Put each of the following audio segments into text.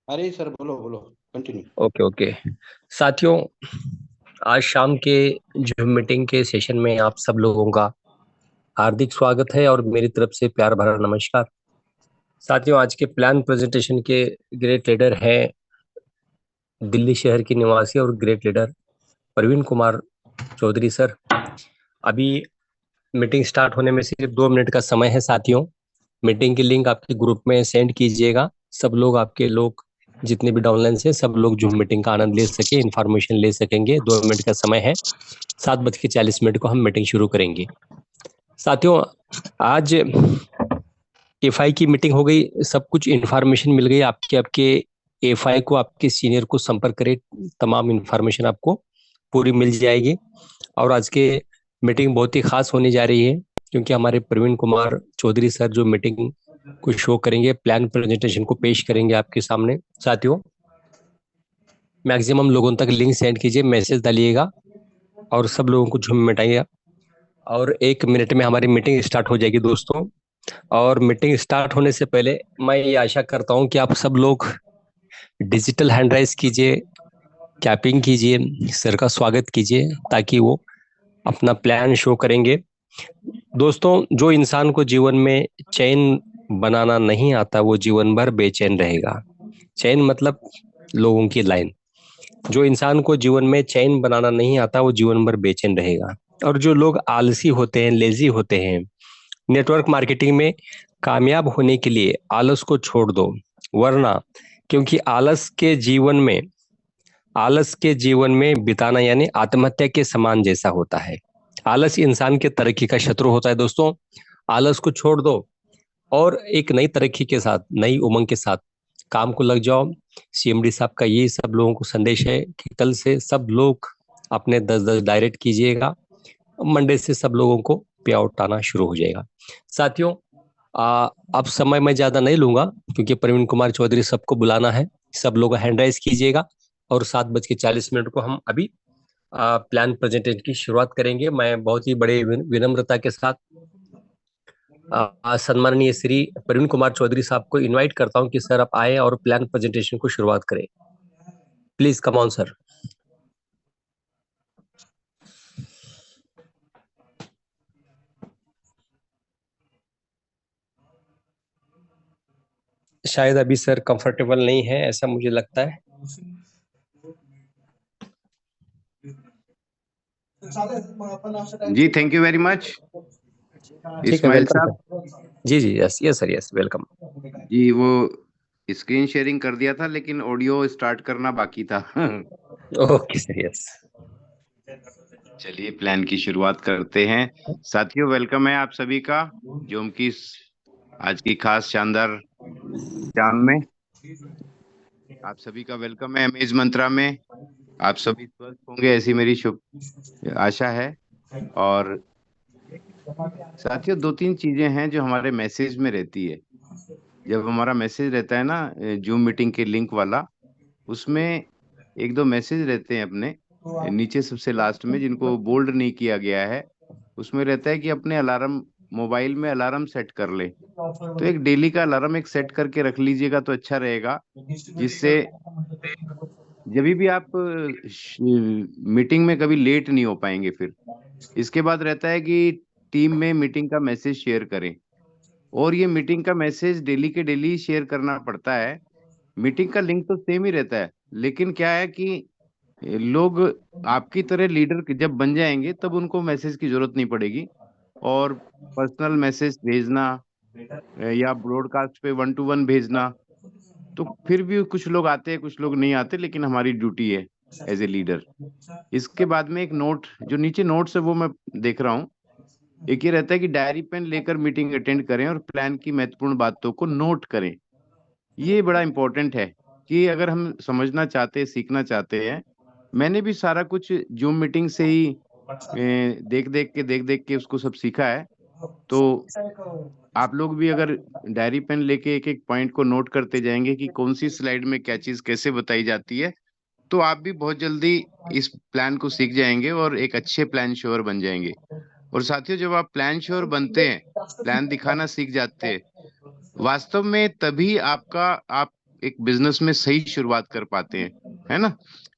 अरे सर, बोलो बोलो, कंटिन्यू। Okay okay. साथियों, आज शाम के जूम मीटिंग के सेशन में आप सब लोगों का हार्दिक स्वागत है और मेरी तरफ से प्यार भरा नमस्कार। साथियों, आज के प्लान प्रेजेंटेशन के ग्रेट लीडर हैं दिल्ली शहर के निवासी और great leader Praveen Kumar Chaudhary sir. अभी मीटिंग स्टार्ट होने में सिर्फ 2 मिनट का समय है साथियों। मीटिंग की लिंक आपके ग्रुप में सेंड कीजिएगा। सब लोग, आपके लोग जितने भी डाउनलाइन से, सब लोग जूम मीटिंग का आनंद ले सके, इन्फॉर्मेशन ले सकेंगे। 2 मिनट का समय है। 7:40 को हम मीटिंग शुरू करेंगे। साथियों, आज एफआई की मीटिंग हो गई, सब कुछ इन्फॉर्मेशन मिल गई। आपके आपके एफआई को, आपके सीनियर को संपर्क करें, तमाम इन्फॉर्मेशन आपको पूरी मिल जाएगी। और आज के मीटिंग बहुत ही खास होने जा रही है, क्योंकि हमारे प्रवीण कुमार चौधरी सर जो मीटिंग को शो करेंगे, प्लान प्रेजेंटेशन को पेश करेंगे आपके सामने। साथियों, मैक्सिमम लोगों तक लिंक सेंड कीजिए, मैसेज डालिएगा और सब लोगों को झूम मिटाइए। और 1 मिनट में हमारी मीटिंग स्टार्ट हो जाएगी दोस्तों। और मीटिंग स्टार्ट होने से पहले मैं ये आशा करता हूं कि आप सब लोग डिजिटल हैंड राइज कीजिए, कैपिंग कीजिए, सर का स्वागत कीजिए, ताकि वो अपना प्लान शो करेंगे। दोस्तों, जो इंसान को जीवन में चैन बनाना नहीं आता, वो जीवन भर बेचैन रहेगा। चैन मतलब लोगों की लाइन। जो इंसान को जीवन में चैन बनाना नहीं आता, वो जीवन भर बेचैन रहेगा। और जो लोग आलसी होते हैं, लेजी होते हैं, नेटवर्क मार्केटिंग में कामयाब होने के लिए आलस को छोड़ दो, वरना, क्योंकि आलस के जीवन में बिताना यानी आत्महत्या के समान जैसा होता है। आलस इंसान के तरक्की का शत्रु होता है दोस्तों। आलस को छोड़ दो और एक नई तरक्की के साथ, नई उमंग के साथ काम को लग जाओ। सीएमडी साहब का ये सब लोगों को संदेश है कि कल से सब लोग अपने 10-10 डायरेक्ट कीजिएगा। मंडे से सब लोगों को पे आउट आना शुरू हो जाएगा। साथियों, अब समय मैं ज्यादा नहीं लूंगा, क्योंकि प्रवीण कुमार चौधरी सबको बुलाना है। सब लोग हैंड राइज कीजिएगा और 7:40 को हम अभी प्लान प्रेजेंटेशन की शुरुआत करेंगे। मैं बहुत ही बड़े विनम्रता के साथ सम्माननीय श्री प्रवीण कुमार चौधरी साहब को इनवाइट करता हूं कि सर आप आए और प्लान प्रेजेंटेशन को शुरुआत करें। Please come on sir. शायद अभी सर कंफर्टेबल नहीं है, ऐसा मुझे लगता है। जी, थैंक यू वेरी मच ठीक है, इस्माइल वेलकम साहब। सर। जी जी, yes yes sir, yes welcome. जी, वो स्क्रीन शेयरिंग कर दिया था, लेकिन ऑडियो स्टार्ट करना बाकी था। Okay sir, yes. चलिए प्लान की शुरुआत करते हैं। साथियों, वेलकम है आप सभी का जोम की आज की खास शानदार शाम में। आप सभी का वेलकम है अमेज मंत्रा में। आप सभी स्वस्थ होंगे, ऐसी मेरी शुभ आशा है। और साथियों, दो तीन चीजें हैं जो हमारे मैसेज में रहती है। जब हमारा मैसेज रहता है ना, जूम मीटिंग के लिंक वाला, उसमें एक दो मैसेज रहते हैं अपने नीचे सबसे लास्ट में, जिनको बोल्ड नहीं किया गया है। उसमें रहता है कि अपने अलार्म, मोबाइल में अलार्म सेट कर ले। तो एक डेली का अलार्म एक सेट करके रख लीजिएगा तो अच्छा रहेगा, जिससे जब भी आप मीटिंग में कभी लेट नहीं हो पाएंगे फिर। इसके बाद रहता है कि टीम में मीटिंग का मैसेज शेयर करें। और ये मीटिंग का मैसेज डेली के डेली शेयर करना पड़ता है। मीटिंग का लिंक तो सेम ही रहता है, लेकिन क्या है कि लोग आपकी तरह लीडर जब बन जाएंगे तब उनको मैसेज की जरूरत नहीं पड़ेगी। और पर्सनल मैसेज भेजना या ब्रॉडकास्ट पे 1 to 1 भेजना, तो फिर भी कुछ लोग आते हैं कुछ लोग नहीं आते, लेकिन हमारी ड्यूटी है एज ए लीडर। इसके बाद में एक नोट, जो नीचे नोट्स है वो मैं देख रहा हूँ। एक ये रहता है कि डायरी पेन लेकर मीटिंग अटेंड करें और प्लान की महत्वपूर्ण बातों को नोट करें। ये बड़ा इंपॉर्टेंट है कि अगर हम समझना चाहते हैं, सीखना चाहते हैं। मैंने भी सारा कुछ जूम मीटिंग से ही देख देख के उसको सब सीखा है। तो आप लोग भी अगर डायरी पेन लेके एक एक पॉइंट को नोट करते जाएंगे कि कौन सी स्लाइड में क्या चीज कैसे बताई जाती है, तो आप भी बहुत जल्दी इस प्लान को सीख जाएंगे और एक अच्छे प्लान श्योर बन जाएंगे। और साथियों, जब आप प्लान श्योर बनते हैं, प्लान दिखाना सीख जाते हैं, वास्तव में तभी आपका आप एक बिजनेस में सही शुरुआत कर पाते हैं, है ना।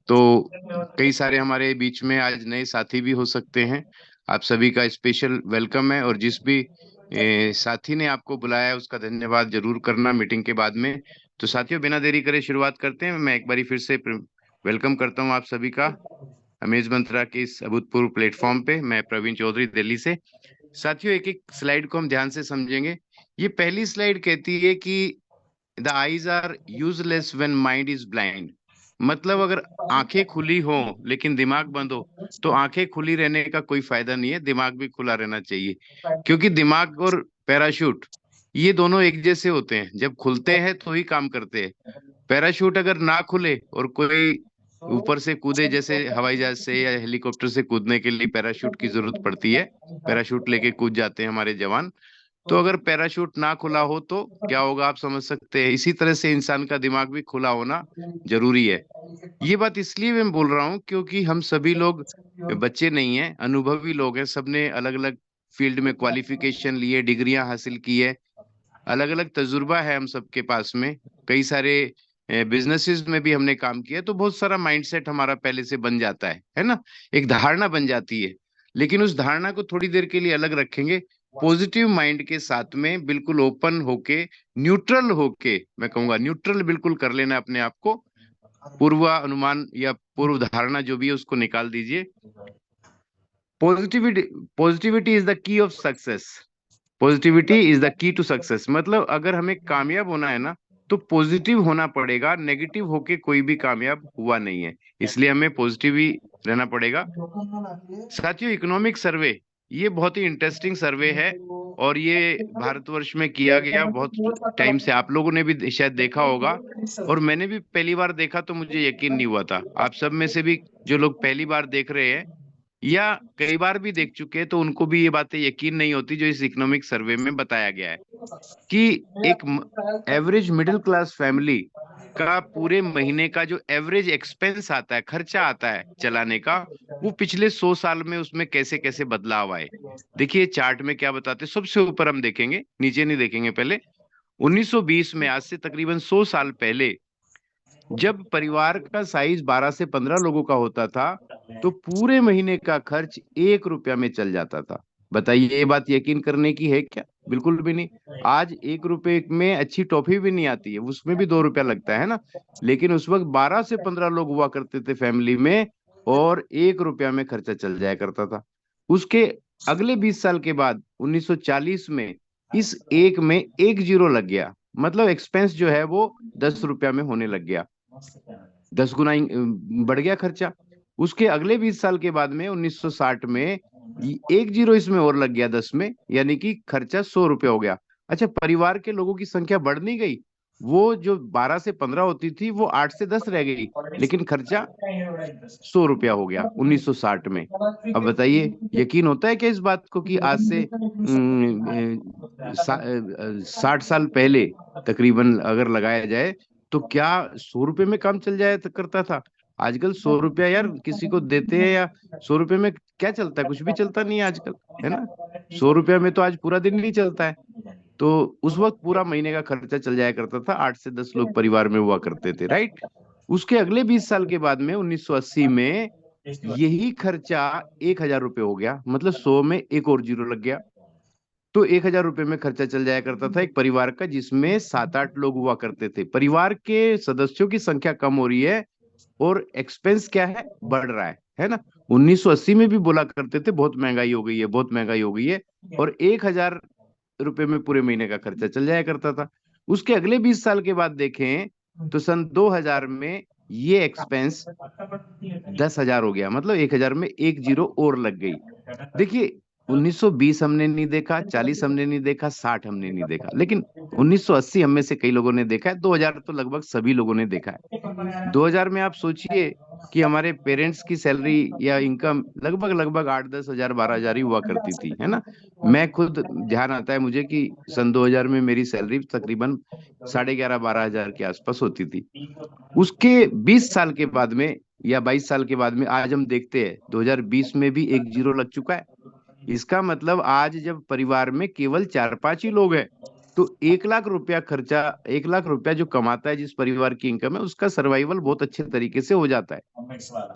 तो कई सारे हमारे बीच में आज नए साथी भी हो सकते हैं। आप सभी का स्पेशल वेलकम है, और जिस भी साथी ने आपको बुलाया है उसका धन्यवाद जरूर करना मीटिंग के बाद में। तो साथियों, बिना देरी करे शुरुआत करते हैं। मैं एक बारी फिर से वेलकम करता हूं आप सभी का अमेज मंत्रा के इस अभूतपूर्व प्लेटफॉर्म पे। मैं प्रवीण चौधरी, दिल्ली से। साथियों, एक एक स्लाइड को हम ध्यान से समझेंगे। ये पहली स्लाइड कहती है कि the eyes are useless when mind is blind. मतलब अगर आंखें खुली हो लेकिन दिमाग बंद हो, तो आंखें खुली रहने का कोई फायदा नहीं है, दिमाग भी खुला रहना चाहिए। क्योंकि दिमाग और पैराशूट ये दोनों एक जैसे होते हैं, जब खुलते हैं तो ही काम करते हैं। पैराशूट अगर ना खुले और कोई ऊपर से कूदे, जैसे हवाई जहाज से या हेलीकॉप्टर से कूदने के लिए पैराशूट की जरूरत पड़ती है, पैराशूट लेके कूद जाते हैं हमारे जवान। तो अगर पैराशूट ना खुला हो तो क्या होगा, आप समझ सकते हैं। इसी तरह से इंसान का दिमाग भी खुला होना जरूरी है। ये बात इसलिए मैं बोल रहा हूँ क्योंकि हम सभी लोग बच्चे नहीं हैं, अनुभवी लोग हैं। सबने अलग अलग फील्ड में क्वालिफिकेशन लिए, डिग्रियां हासिल की है, अलग अलग तजुर्बा है हम सबके पास में। कई सारे बिजनेसेस में भी हमने काम किया, तो बहुत सारा माइंडसेट हमारा पहले से बन जाता है ना। एक धारणा बन जाती है। लेकिन उस धारणा को थोड़ी देर के लिए अलग रखेंगे, पॉजिटिव माइंड के साथ में बिल्कुल ओपन होके, न्यूट्रल होके, मैं कहूंगा न्यूट्रल बिल्कुल कर लेना अपने आप को। पूर्व अनुमान या पूर्व धारणा जो भी है उसको निकाल दीजिए। Positivity positivity is the key of success. Positivity is the key to success. मतलब अगर हमें कामयाब होना है ना, तो पॉजिटिव होना पड़ेगा। नेगेटिव होके कोई भी कामयाब हुआ नहीं है, इसलिए हमें पॉजिटिव ही रहना पड़ेगा। साथियों, इकोनॉमिक सर्वे ये बहुत ही इंटरेस्टिंग सर्वे है, और ये भारतवर्ष में किया गया बहुत टाइम से। आप लोगों ने भी शायद देखा होगा, और मैंने भी पहली बार देखा तो मुझे यकीन नहीं हुआ था। आप सब में से भी जो लोग पहली बार देख रहे हैं या कई बार भी देख चुके हैं, तो उनको भी ये बातें यकीन नहीं होती जो इस इकोनॉमिक सर्वे में बताया गया है कि एक एवरेज मिडिल क्लास फैमिली का पूरे महीने का जो एवरेज एक्सपेंस आता है, खर्चा आता है चलाने का, वो पिछले 100 साल में उसमें कैसे कैसे बदलाव आए। देखिए चार्ट में क्या बताते हैं, सबसे ऊपर हम देखेंगे, नीचे नहीं देखेंगे। पहले 1920 में, आज से तकरीबन 100 साल पहले, जब परिवार का साइज 12 से 15 लोगों का होता था, तो पूरे महीने का खर्च 1 रुपया में चल जाता था। बताइए, ये बात यकीन करने की है क्या? बिल्कुल भी नहीं। आज 1 रुपए में अच्छी टॉफी भी नहीं आती है, उसमें भी 2 रुपया लगता है ना। लेकिन उस वक्त 12 से 15 लोग हुआ करते थे फैमिली में, और 1 रुपया में खर्चा चल जाया करता था। उसके अगले 20 साल के बाद 1940 में इस एक में एक जीरो लग गया। मतलब एक्सपेंस जो है वो 10 रुपया में होने लग गया, 10 गुना बढ़ गया खर्चा। उसके अगले 20 साल के बाद में 1960 में एक जीरो इसमें और लग गया 10 में, यानी कि खर्चा 100 रुपया हो गया। अच्छा, परिवार के लोगों की संख्या बढ़ नहीं गई, वो जो 12 से 15 होती थी वो 8 से 10 रह गई, लेकिन खर्चा 100 रुपया हो गया 1960 में। अब बताइए, यकीन होता है क्या इस बात को कि आज से 60 साल पहले तकरीबन अगर लगाया जाए, तो क्या 100 रुपये में काम चल जाया करता था? आजकल 100 रुपया यार किसी को देते हैं, या 100 रुपये में क्या चलता है? कुछ भी चलता नहीं है आजकल, है ना। 100 रुपया में तो आज पूरा दिन नहीं चलता है। तो उस वक्त पूरा महीने का खर्चा चल जाया करता था, 8 से 10 लोग परिवार में हुआ करते थे, राइट। उसके अगले 20 साल के बाद में 1980 में यही खर्चा 1,000 रुपये हो गया। मतलब 100 में एक और जीरो लग गया, तो 1,000 रुपये में खर्चा चल जाया करता था एक परिवार का, जिसमें 7-8 लोग हुआ करते थे। परिवार के सदस्यों की संख्या कम हो रही है और एक्सपेंस क्या है, बढ़ रहा है ना। 1980 में भी बोला करते थे बहुत महंगाई हो गई है, बहुत महंगाई हो गई है, और 1,000 रुपये में पूरे महीने का खर्चा चल जाया करता था। उसके अगले 20 साल के बाद देखें तो सन 2000 में ये एक्सपेंस 10,000 हो गया। मतलब 1,000 में एक जीरो और लग गई। देखिए, 1920 हमने नहीं देखा, 40 हमने नहीं देखा, 60 हमने नहीं देखा, लेकिन 1980 हम में से कई लोगों ने देखा है। 2000 तो लगभग सभी लोगों ने देखा है। 2000 में आप सोचिए कि हमारे पेरेंट्स की सैलरी या इनकम लगभग 8-10 हजार, 12,000 ही हुआ करती थी, है ना। मैं खुद, ध्यान आता है मुझे कि सन 2000 में मेरी सैलरी तकरीबन 11,500-12,000 के आसपास होती थी। उसके 20 साल के बाद में या 22 साल के बाद में आज हम देखते हैं 2020 में भी एक जीरो लग चुका है। इसका मतलब आज जब परिवार में केवल 4-5 ही लोग हैं, तो 1 लाख रुपया खर्चा, 1 लाख रुपया जो कमाता है जिस परिवार की इनकम है, उसका सर्वाइवल बहुत अच्छे तरीके से हो जाता है,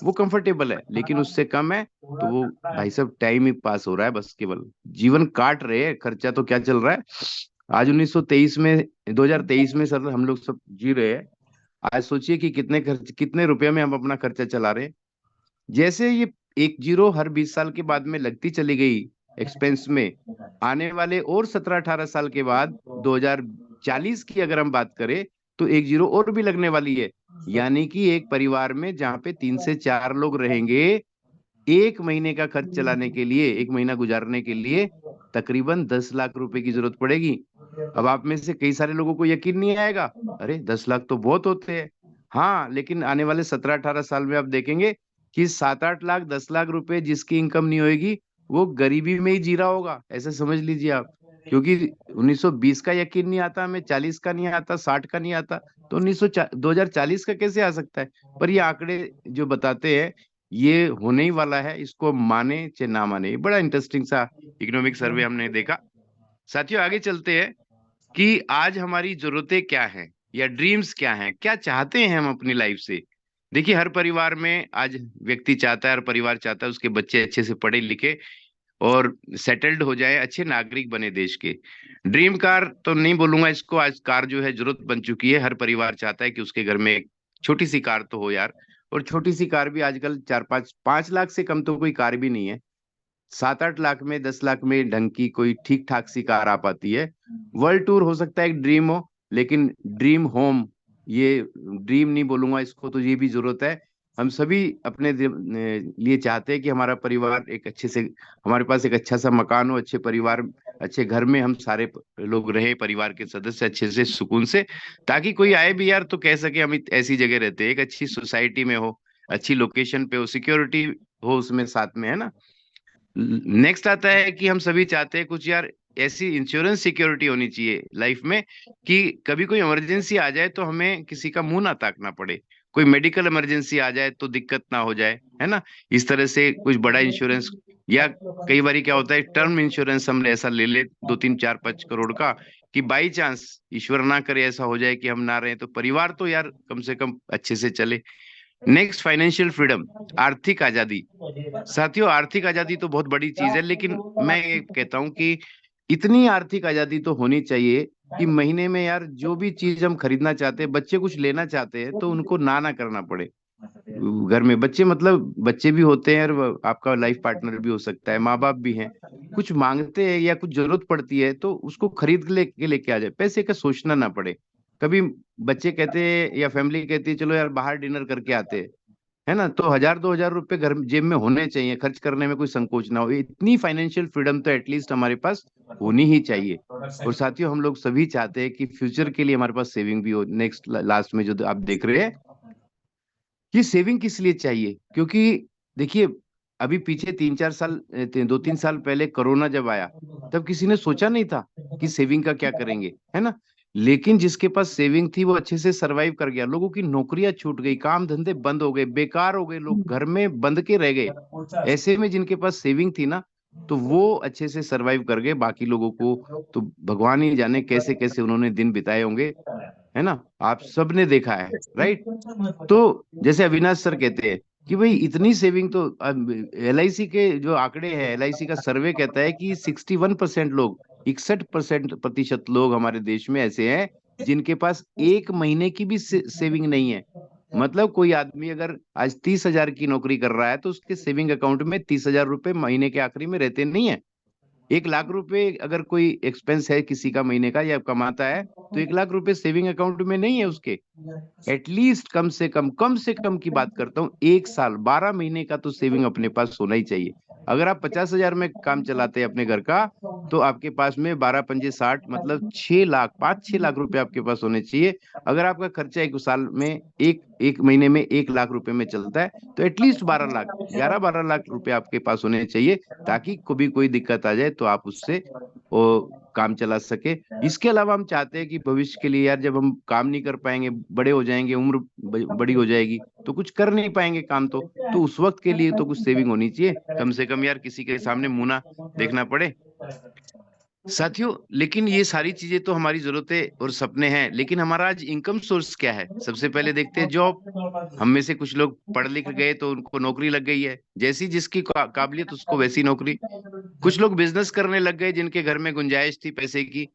वो कंफर्टेबल है। लेकिन उससे कम है तो वो भाई साहब टाइम ही पास हो रहा है, बस केवल जीवन काट रहे हैं। खर्चा तो क्या चल रहा है आज 1923 में, 2023 में सर हम लोग सब जी रहे हैं। आज सोचिए कि कितने रुपए में हम अपना खर्चा चला रहे हैं। जैसे ये एक जीरो हर 20 साल के बाद में लगती चली गई एक्सपेंस में, आने वाले और 17-18 साल के बाद 2040 की अगर हम बात करें तो एक जीरो और भी लगने वाली है। यानी कि एक परिवार में जहाँ पे 3 से 4 लोग रहेंगे, एक महीने का खर्च चलाने के लिए, एक महीना गुजारने के लिए तकरीबन 10 लाख रुपए की जरूरत पड़ेगी। अब आप में से कई सारे लोगों को यकीन नहीं आएगा, अरे 10 लाख तो बहुत होते हैं। हाँ, लेकिन आने वाले 17-18 साल में आप देखेंगे कि 7-8 लाख 10 लाख रुपए जिसकी इनकम नहीं होगी वो गरीबी में ही जी रहा होगा, ऐसे समझ लीजिए आप। क्योंकि 1920 का यकीन नहीं आता हमें, 40 का नहीं आता, 60 का नहीं आता, तो 2040 का कैसे आ सकता है। पर ये आंकड़े जो बताते हैं ये होने ही वाला है, इसको माने चाहे ना माने। ये बड़ा इंटरेस्टिंग सा इकोनॉमिक सर्वे हमने देखा। साथियों आगे चलते हैं कि आज हमारी जरूरतें क्या हैं या ड्रीम्स क्या हैं, क्या चाहते हैं हम अपनी लाइफ से। देखिए हर परिवार में आज व्यक्ति चाहता है, हर परिवार चाहता है उसके बच्चे अच्छे से पढ़े लिखे और सेटल्ड हो जाए, अच्छे नागरिक बने देश के। ड्रीम कार तो नहीं बोलूंगा इसको, आज कार जो है जरूरत बन चुकी है। हर परिवार चाहता है कि उसके घर में एक छोटी सी कार तो हो यार। और छोटी सी कार भी आजकल 4-5 5 लाख से कम तो कोई कार भी नहीं है। 7-8 लाख में, 10 लाख में ढंग की कोई ठीक ठाक सी कार आ पाती है। वर्ल्ड टूर हो सकता है एक ड्रीम हो, लेकिन ड्रीम होम, ये ड्रीम नहीं बोलूंगा इसको, तो ये भी जरूरत है। हम सभी अपने लिए चाहते हैं कि हमारा परिवार एक अच्छे से, हमारे पास एक अच्छा सा मकान हो, अच्छे परिवार, अच्छे घर में हम सारे लोग रहे, परिवार के सदस्य अच्छे से सुकून से, ताकि कोई आए भी यार तो कह सके हम ऐसी जगह रहते हैं, एक अच्छी सोसाइटी में हो, अच्छी लोकेशन पे हो, सिक्योरिटी हो उसमें साथ में, है ना। नेक्स्ट आता है कि हम सभी चाहते हैं कुछ यार ऐसी इंश्योरेंस सिक्योरिटी होनी चाहिए लाइफ में कि कभी कोई इमरजेंसी आ जाए तो हमें किसी का मुंह ना ताकना पड़े, कोई मेडिकल इमरजेंसी आ जाए तो दिक्कत ना हो जाए, है ना। इस तरह से कुछ बड़ा इंश्योरेंस, या कई बार क्या होता है टर्म इंश्योरेंस हम ऐसा ले ले 2-3-4-5 करोड़ का, कि बाई चांस ईश्वर ना करे ऐसा हो जाए कि हम ना रहे, तो परिवार तो यार कम से कम अच्छे से चले। नेक्स्ट फाइनेंशियल फ्रीडम, आर्थिक आजादी। साथियों आर्थिक आजादी तो बहुत बड़ी चीज है, लेकिन मैं ये कहता हूं कि इतनी आर्थिक आजादी तो होनी चाहिए कि महीने में यार जो भी चीज हम खरीदना चाहते हैं, बच्चे कुछ लेना चाहते हैं तो उनको ना करना पड़े। घर में बच्चे, मतलब बच्चे भी होते हैं और आपका लाइफ पार्टनर भी हो सकता है, माँ बाप भी हैं, कुछ मांगते हैं या कुछ जरूरत पड़ती है तो उसको खरीद के लेके आ जाए, पैसे का सोचना ना पड़े। कभी बच्चे कहते हैं या फैमिली कहती है चलो यार बाहर डिनर करके आते हैं, है ना, तो 1,000-2,000 रुपए घर जेब में होने चाहिए, खर्च करने में कोई संकोच ना हो। इतनी फाइनेंशियल फ्रीडम तो एटलीस्ट हमारे पास होनी ही चाहिए। और साथियों हम लोग सभी चाहते हैं कि फ्यूचर के लिए हमारे पास सेविंग भी हो। नेक्स्ट लास्ट में जो आप देख रहे हैं, ये सेविंग किस लिए चाहिए, क्योंकि देखिए अभी पीछे 3-4 साल, 2-3 साल पहले कोरोना जब आया तब किसी ने सोचा नहीं था कि सेविंग का क्या करेंगे, है ना। लेकिन जिसके पास सेविंग थी वो अच्छे से सरवाइव कर गया। लोगों की नौकरियां छूट गई, काम धंधे बंद हो गए, बेकार हो गए, लोग घर में बंद के रह गए। ऐसे में जिनके पास सेविंग थी ना, तो वो अच्छे से सरवाइव कर गए। बाकी लोगों को तो भगवान ही जाने कैसे कैसे उन्होंने दिन बिताए होंगे, है ना, आप सब ने देखा है, राइट। तो जैसे अविनाश सर कहते हैं कि भाई इतनी सेविंग तो, एलआईसी के जो आंकड़े हैं, एलआईसी का सर्वे कहता है कि 61% लोग, 61% लोग हमारे देश में ऐसे हैं जिनके पास एक महीने की भी सेविंग नहीं है। मतलब कोई आदमी अगर आज 30,000 की नौकरी कर रहा है तो उसके सेविंग अकाउंट में 30,000 रुपए महीने के आखिरी में रहते नहीं है। 1 लाख रुपए अगर कोई एक्सपेंस है किसी का महीने का या कमाता है, तो 1 लाख रुपए सेविंग अकाउंट में नहीं है उसके। एटलीस्ट कम से कम की बात करता हूँ, 1 साल 12 महीने का तो सेविंग अपने पास होना ही चाहिए। अगर आप 50,000 में काम चलाते हैं अपने घर का, तो आपके पास में 12×5 = 60, मतलब 6 लाख, 5-6 लाख रुपए आपके पास होने चाहिए। अगर आपका खर्चा एक साल में, एक महीने में 1 लाख रुपए में चलता है, तो एटलीस्ट 12 लाख, 11-12 लाख रुपए आपके पास होने चाहिए, ताकि कभी कोई दिक्कत आ जाए तो आप उससे वो काम चला सके। इसके अलावा हम चाहते हैं कि भविष्य के लिए यार जब हम काम नहीं कर पाएंगे, बड़े हो जाएंगे, उम्र बड़ी हो जाएगी तो कुछ कर नहीं पाएंगे काम, तो उस वक्त के लिए तो कुछ सेविंग होनी चाहिए, कम से कम यार किसी के सामने मुंह ना देखना पड़े। साथियों, लेकिन ये सारी चीजें तो हमारी जरूरतें और सपने हैं, लेकिन हमारा आज इनकम सोर्स क्या है? सबसे पहले देखते हैं जॉब। हम में से कुछ लोग पढ़ लिख गए तो उनको नौकरी लग गई है, जैसी जिसकी काबिलियत उसको वैसी नौकरी। कुछ लोग बिजनेस करने लग गए, जिनके घर में गुंजाइश थी पैसे की,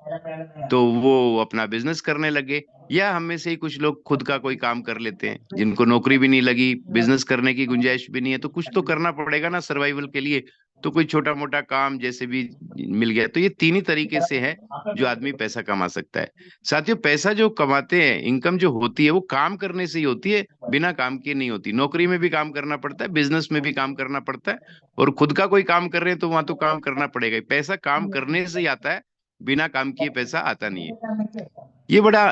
तो वो अपना बिजनेस करने लगे। या हम में से ही कुछ लोग खुद का कोई काम कर लेते हैं, जिनको नौकरी भी नहीं लगी, बिजनेस करने की गुंजाइश भी नहीं है, तो कुछ तो करना पड़ेगा ना सर्वाइवल के लिए। तो कोई छोटा मोटा काम जैसे भी मिल गया। तो ये तीन ही तरीके से है जो आदमी पैसा कमा सकता है। साथियों, पैसा जो कमाते हैं, इनकम जो होती है, वो काम करने से ही होती है, बिना काम किए नहीं होती। नौकरी में भी काम करना पड़ता है, बिजनेस में भी काम करना पड़ता है, और खुद का कोई काम कर रहे हैं तो वहां तो काम करना पड़ेगा ही। पैसा काम करने से ही आता है, बिना काम किए पैसा आता नहीं है। ये बड़ा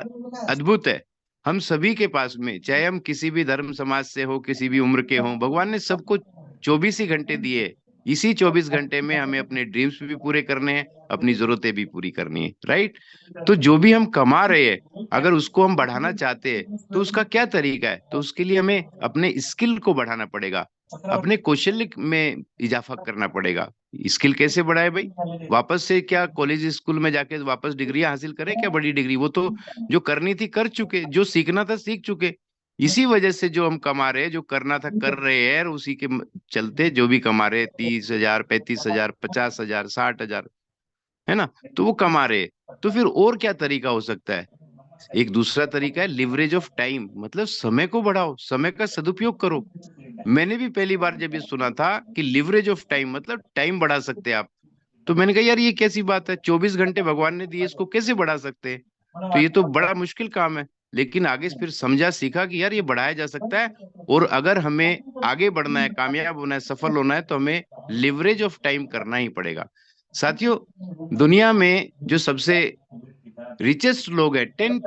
अद्भुत है। हम सभी के पास में, चाहे हम किसी भी धर्म समाज से हो, किसी भी उम्र के हों, भगवान ने सबको 24 ही घंटे दिए। इसी 24 घंटे में हमें अपने ड्रीम्स भी पूरे करने हैं, अपनी जरूरतें भी पूरी करनी है, राइट? तो जो भी हम कमा रहे हैं, अगर उसको हम बढ़ाना चाहते हैं, तो उसका क्या तरीका है? तो उसके लिए हमें अपने स्किल को बढ़ाना पड़ेगा, अपने कौशल्य में इजाफा करना पड़ेगा। स्किल कैसे बढ़ाए भाई? वापस से क्या कॉलेज स्कूल में जाके वापस डिग्रियां हासिल करें? क्या बड़ी डिग्री? वो तो जो करनी थी कर चुके, जो सीखना था सीख चुके। इसी वजह से जो हम कमा रहे हैं, जो करना था कर रहे हैं, और उसी के चलते जो भी कमा रहे हैं, 30,000, 35,000, 50,000, 60,000, है ना, तो वो कमा रहे हैं। तो फिर और क्या तरीका हो सकता है? एक दूसरा तरीका है लिवरेज ऑफ टाइम, मतलब समय को बढ़ाओ, समय का सदुपयोग करो। मैंने भी पहली बार जब ये सुना था कि लिवरेज ऑफ टाइम मतलब टाइम बढ़ा सकते हैं आप, तो मैंने कहा यार ये कैसी बात है? 24 घंटे भगवान ने दिए, इसको कैसे बढ़ा सकते हैं? तो ये तो बड़ा मुश्किल काम है। लेकिन आगे फिर समझा सीखा कि यार ये बढ़ाया जा सकता है। और अगर हमें आगे बढ़ना है, कामयाब होना है, सफल होना है, तो हमें लिवरेज ऑफ टाइम करना ही पड़ेगा। साथियों, दुनिया में जो सबसे रिचेस्ट लोग हैं, 10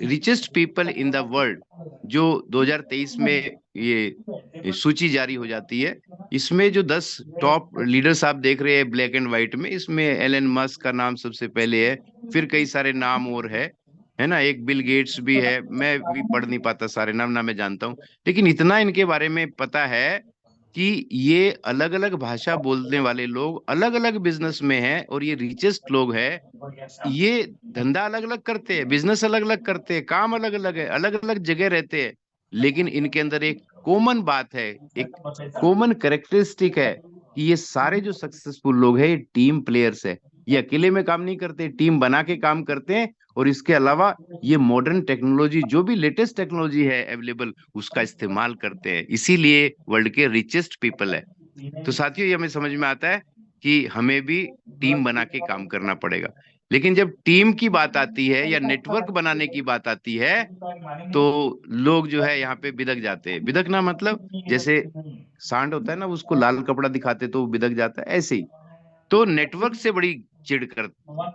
richest people in the world, जो 2023 में ये सूची जारी हो जाती है, इसमें जो 10 टॉप लीडर्स आप देख रहे हैं ब्लैक एंड व्हाइट में, इसमें एलन मस्क का नाम सबसे पहले है। फिर कई सारे नाम और है ना, एक बिल गेट्स भी है। मैं भी पढ़ नहीं पाता सारे नाम, ना मैं जानता हूँ, लेकिन इतना इनके बारे में पता है कि ये अलग अलग भाषा बोलने वाले लोग अलग अलग बिजनेस में हैं, और ये रिचेस्ट लोग हैं। ये धंधा अलग अलग करते हैं, बिजनेस अलग अलग करते हैं, काम अलग अलग है, अलग अलग जगह रहते हैं, लेकिन इनके अंदर एक कॉमन बात है, एक कॉमन कैरेक्टरिस्टिक है कि ये सारे जो सक्सेसफुल लोग हैं, ये टीम प्लेयर्स है। ये अकेले में काम नहीं करते, टीम बना के काम करते हैं। और इसके अलावा ये मॉडर्न टेक्नोलॉजी, जो भी लेटेस्ट टेक्नोलॉजी है अवेलेबल, उसका इस्तेमाल करते हैं, इसीलिए वर्ल्ड के रिचेस्ट पीपल है। तो साथियों, ये हमें समझ में आता है कि हमें भी टीम बना के काम करना पड़ेगा। लेकिन जब टीम की बात आती है या नेटवर्क बनाने की बात आती है, तो लोग जो है यहाँ पे बिदक जाते हैं। बिदकना मतलब जैसे सांड होता है ना, उसको लाल कपड़ा दिखाते तो वो बिदक जाता है, ऐसे ही। तो नेटवर्क से बड़ी चिढ़ कर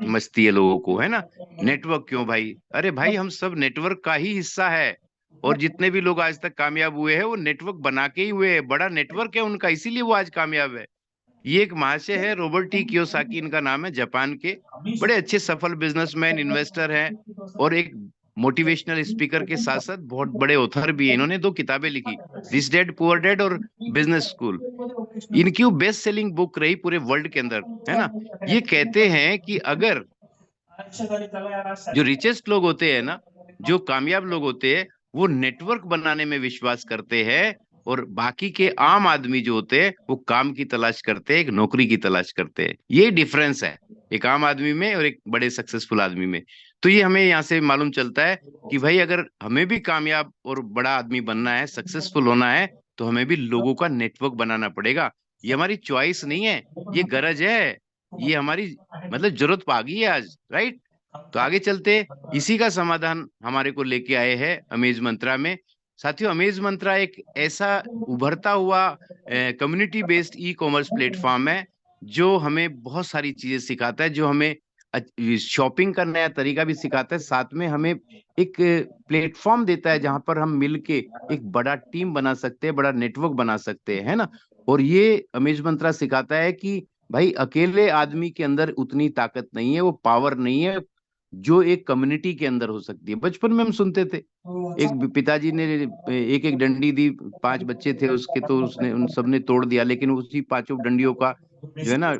मचती है लोगों को, है ना। नेटवर्क क्यों भाई? अरे भाई, हम सब नेटवर्क का ही हिस्सा है, और जितने भी लोग आज तक कामयाब हुए हैं, वो नेटवर्क बना के ही हुए हैं। बड़ा नेटवर्क है उनका, इसीलिए वो आज कामयाब है। ये एक महाशय है, रॉबर्ट टी कियोसाकी इनका नाम है, जापान के बड़े अच्छे सफल बिजनेसमैन, इन्वेस्टर हैं, और एक मोटिवेशनल स्पीकर के साथ साथ बहुत बड़े ऑथर भी हैं। इन्होंने 2 किताबें लिखी, रिच डैड पुअर डैड और बिजनेस स्कूल। इनकी बेस्ट सेलिंग बुक रही पूरे वर्ल्ड के अंदर, है ना। ये कहते हैं कि अगर जो रिचेस्ट लोग होते हैं ना, जो कामयाब लोग होते हैं, वो नेटवर्क बनाने में विश्वास करते हैं, और बाकी के आम आदमी जो होते हैं, वो काम की तलाश करते हैं, एक नौकरी की तलाश करते हैं। ये डिफरेंस है एक आम आदमी में और एक बड़े सक्सेसफुल आदमी में। तो ये हमें यहाँ से मालूम चलता है कि भाई, अगर हमें भी कामयाब और बड़ा आदमी बनना है, सक्सेसफुल होना है, तो हमें भी लोगों का नेटवर्क बनाना पड़ेगा। ये हमारी चॉइस नहीं है, ये गरज है, ये हमारी मतलब जरूरत पा गई है आज, राइट? तो आगे चलते, इसी का समाधान हमारे को लेके आए हैं अमेज मंत्रा में। साथियों, अमेज मंत्रा एक ऐसा उभरता हुआ community based e commerce platform है, जो हमें बहुत सारी चीजें सिखाता है, जो हमें शॉपिंग का नया तरीका भी सिखाता है, साथ में हमें एक प्लेटफॉर्म देता है जहां पर हम मिलके एक बड़ा टीम बना सकते हैं, बड़ा नेटवर्क बना सकते हैं, है ना। और ये अमेज मंत्रा सिखाता है कि भाई, अकेले आदमी के अंदर उतनी ताकत नहीं है, वो पावर नहीं है जो एक कम्युनिटी के अंदर हो सकती है। बचपन में हम सुनते थे, एक पिताजी ने एक एक डंडी दी, 5 बच्चे थे उसके, तो उसने उन सब ने तोड़ दिया, लेकिन उसी 5 डंडियों का जो है ना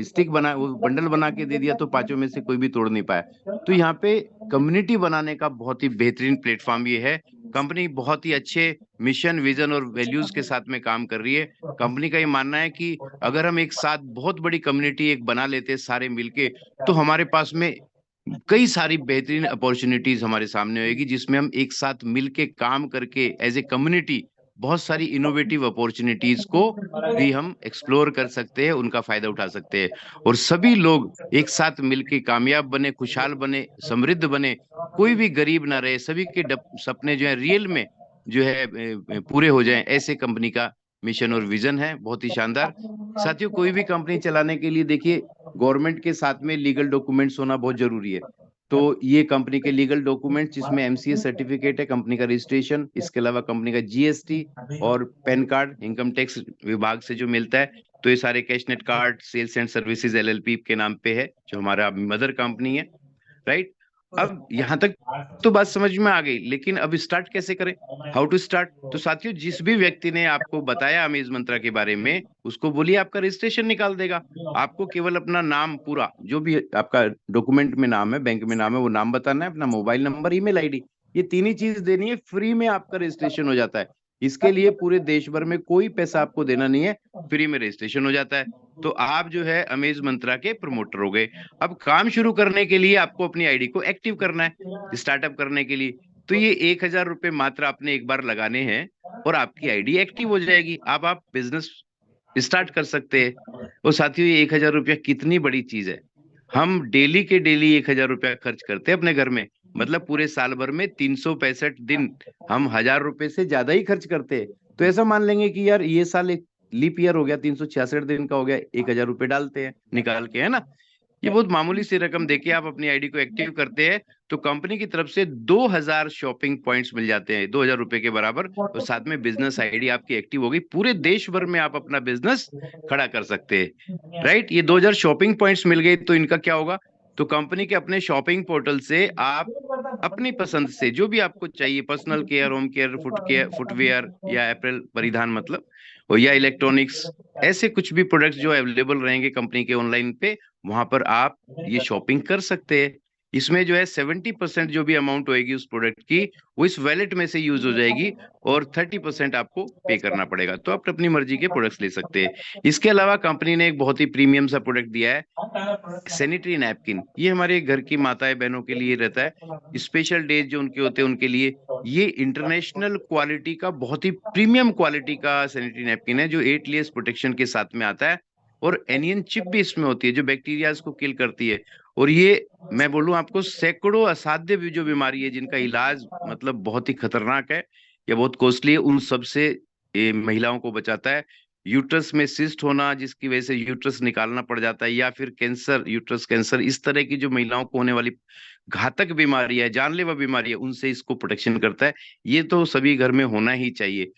स्टिक बना, वो बंडल बना के दे दिया तो पांचों में से कोई भी तोड़ नहीं पाया। तो यहाँ पे कम्युनिटी बनाने का बहुत ही बेहतरीन प्लेटफॉर्म ये है। कंपनी बहुत ही अच्छे मिशन, विजन और वैल्यूज के साथ में काम कर रही है। कंपनी का ये मानना है कि अगर हम एक साथ बहुत बड़ी कम्युनिटी एक बना लेते हैं सारे मिलके, तो हमारे पास में कई सारी बेहतरीन अपॉर्चुनिटीज हमारे सामने होगी, जिसमें हम एक साथ मिलके काम करके एज ए कम्युनिटी बहुत सारी इनोवेटिव अपॉर्चुनिटीज को भी हम एक्सप्लोर कर सकते हैं, उनका फायदा उठा सकते हैं। और सभी लोग एक साथ मिलके कामयाब बने, खुशहाल बने, समृद्ध बने, कोई भी गरीब ना रहे, सभी के सपने जो है रियल में जो है पूरे हो जाएं, ऐसे कंपनी का मिशन और विजन है। बहुत ही शानदार। साथियों, कोई भी कंपनी चलाने के लिए देखिए गवर्नमेंट के साथ में लीगल डॉक्यूमेंट्स होना बहुत जरूरी है। तो ये कंपनी के लीगल डॉक्यूमेंट्स, जिसमें एमसीए सर्टिफिकेट है, कंपनी का रजिस्ट्रेशन, इसके अलावा कंपनी का जीएसटी और पैन कार्ड इनकम टैक्स विभाग से जो मिलता है। तो ये सारे Cashnet card sales and services LLP के नाम पे है, जो हमारा मदर कंपनी है, राइट। अब यहाँ तक तो बात समझ में आ गई, लेकिन अब स्टार्ट कैसे करें, हाउ टू स्टार्ट। तो साथियों, जिस भी व्यक्ति ने आपको बताया अमेज मंत्रा के बारे में, उसको बोलिए आपका रजिस्ट्रेशन निकाल देगा। आपको केवल अपना नाम, पूरा जो भी आपका डॉक्यूमेंट में नाम है, बैंक में नाम है, वो नाम बताना है, अपना मोबाइल नंबर, ईमेल आईडी, ये तीन ही चीज देनी है। फ्री में आपका रजिस्ट्रेशन हो जाता है। इसके लिए पूरे देश भर में कोई पैसा आपको देना नहीं है, फ्री में रजिस्ट्रेशन हो जाता है। तो आप जो है अमेज मंत्रा के प्रमोटर हो गए। अब काम शुरू करने के लिए आपको अपनी आईडी को एक्टिव करना है, स्टार्टअप करने के लिए। तो ये 1,000 रुपये मात्र आपने एक बार लगाने हैं और आपकी आईडी एक्टिव हो जाएगी। अब आप बिजनेस स्टार्ट कर सकते हैं। और साथियों, ये 1,000 रुपया कितनी बड़ी चीज है। हम डेली के डेली 1,000 रुपया खर्च करते हैं अपने घर में, मतलब पूरे साल भर में 365 दिन हम 1,000 रुपये से ज्यादा ही खर्च करते हैं। तो ऐसा मान लेंगे कि यार ये साल एक लीप ईयर हो गया, 366 दिन का हो गया, 1,000 रुपये डालते हैं निकाल के, है ना। ये बहुत मामूली सी रकम देके आप अपनी आईडी को एक्टिव करते हैं, तो कंपनी की तरफ से 2,000 शॉपिंग पॉइंट्स मिल जाते हैं, 2,000 रुपए के बराबर। और साथ में बिजनेस आईडी आपकी एक्टिव होगी, पूरे देश भर में आप अपना बिजनेस खड़ा कर सकते हैं, राइट। ये 2,000 शॉपिंग पॉइंट्स मिल गए, तो इनका क्या होगा, तो कंपनी के अपने शॉपिंग पोर्टल से आप अपनी पसंद से जो भी आपको चाहिए, personal care, home care, footwear या अप्रैल परिधान मतलब, और या इलेक्ट्रॉनिक्स, ऐसे कुछ भी प्रोडक्ट्स जो अवेलेबल रहेंगे कंपनी के ऑनलाइन पे, वहां पर आप ये शॉपिंग कर सकते हैं। इसमें जो है 70% जो भी अमाउंट होएगी उस प्रोडक्ट की, वो इस वैलेट में से यूज हो जाएगी, और 30% आपको पे करना पड़ेगा। तो आप अपनी मर्जी के प्रोडक्ट्स ले सकते हैं। इसके अलावा कंपनी ने एक बहुत ही प्रीमियम सा प्रोडक्ट दिया है, सैनिटरी नैपकिन। ये हमारे घर की माताएं बहनों के लिए रहता है, स्पेशल डेज जो उनके होते हैं उनके लिए। ये इंटरनेशनल क्वालिटी का, बहुत ही प्रीमियम क्वालिटी का सैनिटरी नैपकिन है, जो 8 लेयर्स प्रोटेक्शन के साथ में आता है। और एनियन चिप भी इसमें होती है, जो बैक्टीरियाज को किल करती है। और ये मैं बोलूं आपको, सैकड़ों असाध्य भी जो बीमारी है जिनका इलाज मतलब बहुत ही खतरनाक है या बहुत कॉस्टली है, उन सब से ये महिलाओं को बचाता है। यूट्रस में सिस्ट होना, जिसकी वजह से यूट्रस निकालना पड़ जाता है, या फिर कैंसर, यूट्रस कैंसर, इस तरह की जो महिलाओं को होने वाली घातक बीमारी है, जानलेवा बीमारी है, उनसे इसको प्रोटेक्शन करता है। ये तो सभी घर में होना ही चाहिए,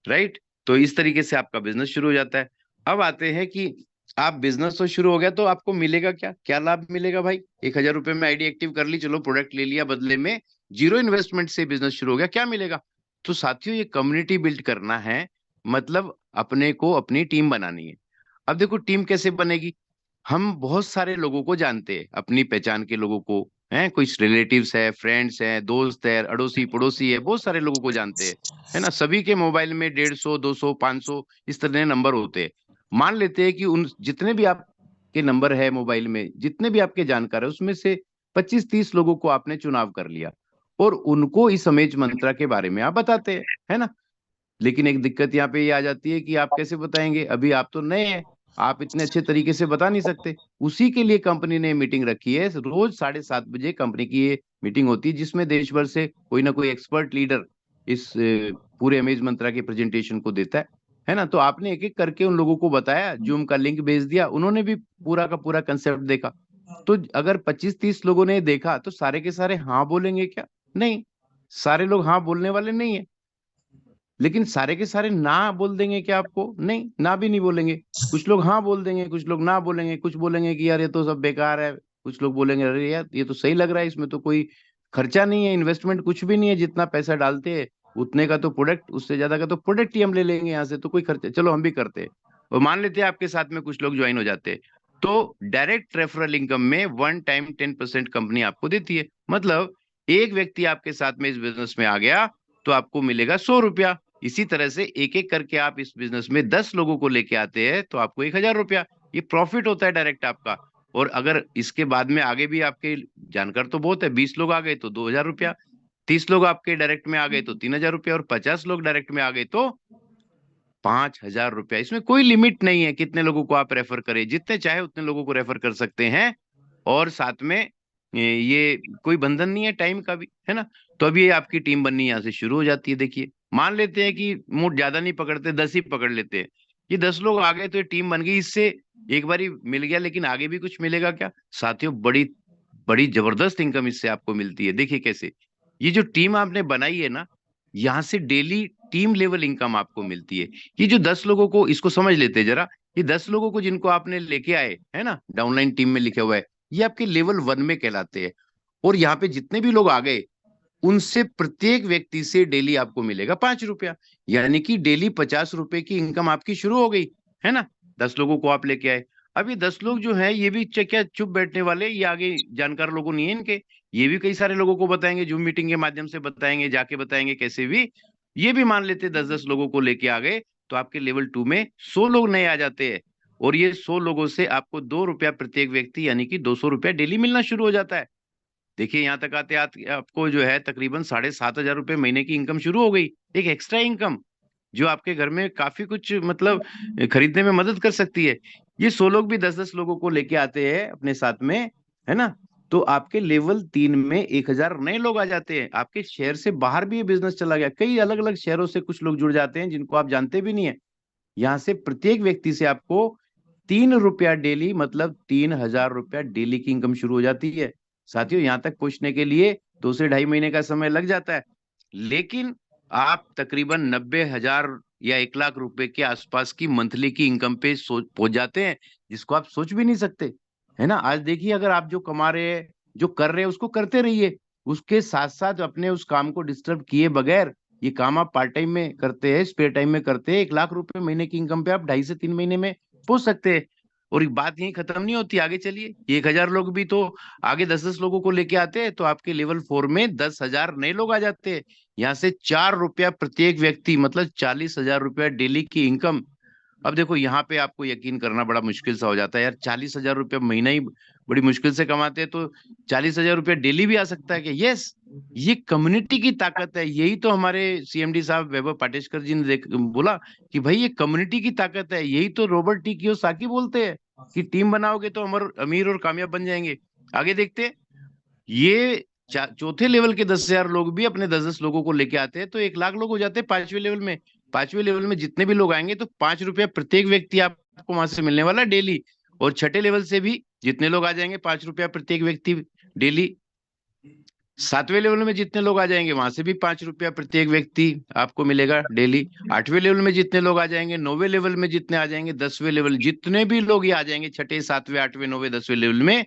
राइट। तो इस तरीके से आपका बिजनेस शुरू हो जाता है। अब आते हैं कि आप बिजनेस तो शुरू हो गया, तो आपको मिलेगा क्या, क्या लाभ मिलेगा भाई। 1,000 रुपये में आईडी एक्टिव कर ली, चलो प्रोडक्ट ले लिया, बदले में जीरो इन्वेस्टमेंट से बिजनेस शुरू हो गया, क्या मिलेगा। तो साथियों, ये कम्युनिटी बिल्ड करना है, मतलब अपने को अपनी टीम बनानी है। अब देखो टीम कैसे बनेगी। हम बहुत सारे लोगों को जानते हैं, अपनी पहचान के लोगों को, हैं, कुछ रिलेटिव्स है, फ्रेंड्स हैं, दोस्त है, अड़ोसी पड़ोसी है, बहुत सारे लोगों को जानते हैं, है ना। सभी के मोबाइल में 150, 200, 500 इस तरह नंबर होते हैं। मान लेते हैं कि उन जितने भी आपके नंबर है मोबाइल में, जितने भी आपके जानकार है, उसमें से 25-30 लोगों को आपने चुनाव कर लिया, और उनको इस अमेज मंत्रा के बारे में आप बताते हैं, है ना। लेकिन एक दिक्कत यहाँ पे ये आ जाती है कि आप कैसे बताएंगे, अभी आप तो नए हैं, आप इतने अच्छे तरीके से बता नहीं सकते। उसी के लिए कंपनी ने मीटिंग रखी है, रोज 7:30 बजे कंपनी की ये मीटिंग होती है, जिसमें देश भर से कोई ना कोई एक्सपर्ट लीडर इस पूरे अमेज मंत्रा के प्रेजेंटेशन को देता है ना। तो आपने एक एक करके उन लोगों को बताया, जूम का लिंक भेज दिया, उन्होंने भी पूरा का पूरा कंसेप्ट देखा। तो अगर 25-30 लोगों ने देखा, तो सारे के सारे हाँ बोलेंगे क्या, नहीं, सारे लोग हाँ बोलने वाले नहीं है। लेकिन सारे के सारे ना बोल देंगे क्या आपको, नहीं, ना भी नहीं बोलेंगे। कुछ लोग हाँ बोल देंगे, कुछ लोग ना बोलेंगे, कुछ बोलेंगे कि यार ये तो सब बेकार है, कुछ लोग बोलेंगे अरे यार ये तो सही लग रहा है, इसमें तो कोई खर्चा नहीं है, इन्वेस्टमेंट कुछ भी नहीं है, जितना पैसा डालते हैं उतने का तो प्रोडक्ट, उससे ज्यादा का तो प्रोडक्ट ही हम ले लेंगे यहाँ से, तो कोई खर्चा, चलो हम भी करते हैं। और मान लेते हैं आपके साथ में कुछ लोग ज्वाइन हो जाते हैं, तो डायरेक्ट रेफरल इनकम में 1 टाइम 10% कंपनी आपको देती है। मतलब एक व्यक्ति आपके साथ में इस बिजनेस में आ गया तो आपको मिलेगा 100 रुपया। इसी तरह से एक एक करके आप इस बिजनेस में 10 लोगों को लेके आते हैं तो आपको 1,000 रुपया, ये प्रॉफिट होता है डायरेक्ट आपका। और अगर इसके बाद में आगे भी आपके जानकार तो बहुत है, 20 लोग आ गए तो 2,000 रुपया, 30 लोग आपके डायरेक्ट में आ गए तो 3,000 रुपया, और 50 लोग डायरेक्ट में आ गए तो 5,000 रुपया। इसमें कोई लिमिट नहीं है कितने लोगों को आप रेफर करें, जितने चाहे उतने लोगों को रेफर कर सकते हैं। और साथ में ये कोई बंधन नहीं है टाइम का भी, है ना। तो अभी ये आपकी टीम बननी यहाँ से शुरू हो जाती है। देखिए मान लेते हैं कि मूड ज्यादा नहीं पकड़ते, 10 ही पकड़ लेते हैं। ये 10 लोग आ गए तो ये टीम बन गई। इससे एक बार ही मिल गया, लेकिन आगे भी कुछ मिलेगा क्या साथियों? बड़ी बड़ी जबरदस्त इनकम इससे आपको मिलती है। देखिए कैसे, ये जो टीम आपने बनाई है ना, यहाँ से डेली टीम लेवल इनकम आपको मिलती है। ये जो 10 लोगों को, इसको समझ लेते हैं जरा, ये 10 लोगों को जिनको आपने लेके आए है ना, डाउनलाइन टीम में लिखा हुआ है, ये आपके लेवल 1 में कहलाते हैं। और यहाँ पे जितने भी लोग आ गए उनसे प्रत्येक व्यक्ति से डेली आपको मिलेगा 5 रुपया, यानी कि डेली 50 रुपए की इनकम आपकी शुरू हो गई, है ना। 10 लोगों को आप लेके आए। अब ये 10 लोग जो है ये भी क्या चुप बैठने वाले, ये आगे जानकार लोगों नहीं है इनके, ये भी कई सारे लोगों को बताएंगे, जूम मीटिंग के माध्यम से बताएंगे, जाके बताएंगे, कैसे भी। ये भी मान लेते 10-10 लोगों को लेके आ गए तो आपके लेवल 2 में 100 लोग नए आ जाते हैं। और ये 100 लोगों से आपको 2 रुपया प्रत्येक व्यक्ति, यानी कि 200 रुपया डेली मिलना शुरू हो जाता है। देखिए यहाँ तक आते आते आपको जो है तकरीबन 7,500 रुपये महीने की इनकम शुरू हो गई, एक एक्स्ट्रा इनकम जो आपके घर में काफी कुछ मतलब खरीदने में मदद कर सकती है। ये 100 लोग भी 10-10 लोगों को लेके आते हैं अपने साथ में, है ना। तो आपके लेवल 3 में 1,000 नए लोग आ जाते हैं। आपके शहर से बाहर भी ये बिजनेस चला गया, कई अलग अलग शहरों से कुछ लोग जुड़ जाते हैं जिनको आप जानते भी नहीं है। यहाँ से प्रत्येक व्यक्ति से आपको 3 रुपया डेली, मतलब 3,000 रुपया डेली की इनकम शुरू हो जाती है। साथियों यहाँ तक पहुंचने के लिए 2 से ढाई महीने का समय लग जाता है, लेकिन आप तकरीबन 90,000 या 1,00,000 रुपए के आसपास की मंथली की इनकम पे पहुंच जाते हैं, जिसको आप सोच भी नहीं सकते, है ना। आज देखिए अगर आप जो कमा रहे हैं, जो कर रहे हैं, उसको करते रहिए, उसके साथ साथ अपने उस काम को डिस्टर्ब किए बगैर, ये काम आप पार्ट टाइम में करते हैं, स्पेयर टाइम में करते हैं, 1,00,000 रुपए महीने की इनकम पे आप 2.5 से 3 महीने में पहुंच सकते हैं। और बात यही खत्म नहीं होती, आगे चलिए, 1,000 लोग भी तो आगे 10-10 लोगों को लेके आते हैं तो आपके लेवल 4 में 10,000 नए लोग आ जाते हैं। यहाँ से 4 रुपया प्रत्येक व्यक्ति, मतलब 40,000 रुपया डेली की इनकम। अब देखो यहाँ पे आपको यकीन करना बड़ा मुश्किल सा हो जाता है यार, 40,000 रुपया महीना ही बड़ी मुश्किल से कमाते हैं, तो 40,000 रुपया डेली भी आ सकता है कि? यस, ये कम्युनिटी की ताकत है। यही तो हमारे सीएमडी साहब वैभव पाटेश्कर जी ने बोला कि भाई ये कम्युनिटी की ताकत है। यही तो रॉबर्ट टी कियोसाकी बोलते हैं कि टीम बनाओगे तो अमर अमीर और कामयाब बन जाएंगे। आगे देखते हैं, ये चौथे लेवल के 10,000 लोग भी अपने 10-10 लोगों को लेके आते हैं तो 1,00,000 लोग हो जाते हैं 5वें लेवल में। 5वें लेवल में जितने भी लोग आएंगे तो 5 रुपया प्रत्येक व्यक्ति आपको वहां से मिलने वाला डेली। और छठे लेवल से भी जितने लोग आ जाएंगे 5 रुपया प्रत्येक व्यक्ति डेली। 7वें लेवल में जितने लोग आ जाएंगे वहां से भी 5 रुपया प्रत्येक व्यक्ति आपको मिलेगा डेली। 8वें लेवल में जितने लोग आ जाएंगे, 9वें लेवल में जितने आ जाएंगे, 10वें लेवल, जितने भी लोग ये आ जाएंगे छठे 7वें 8वें 9वें 10वें लेवल में,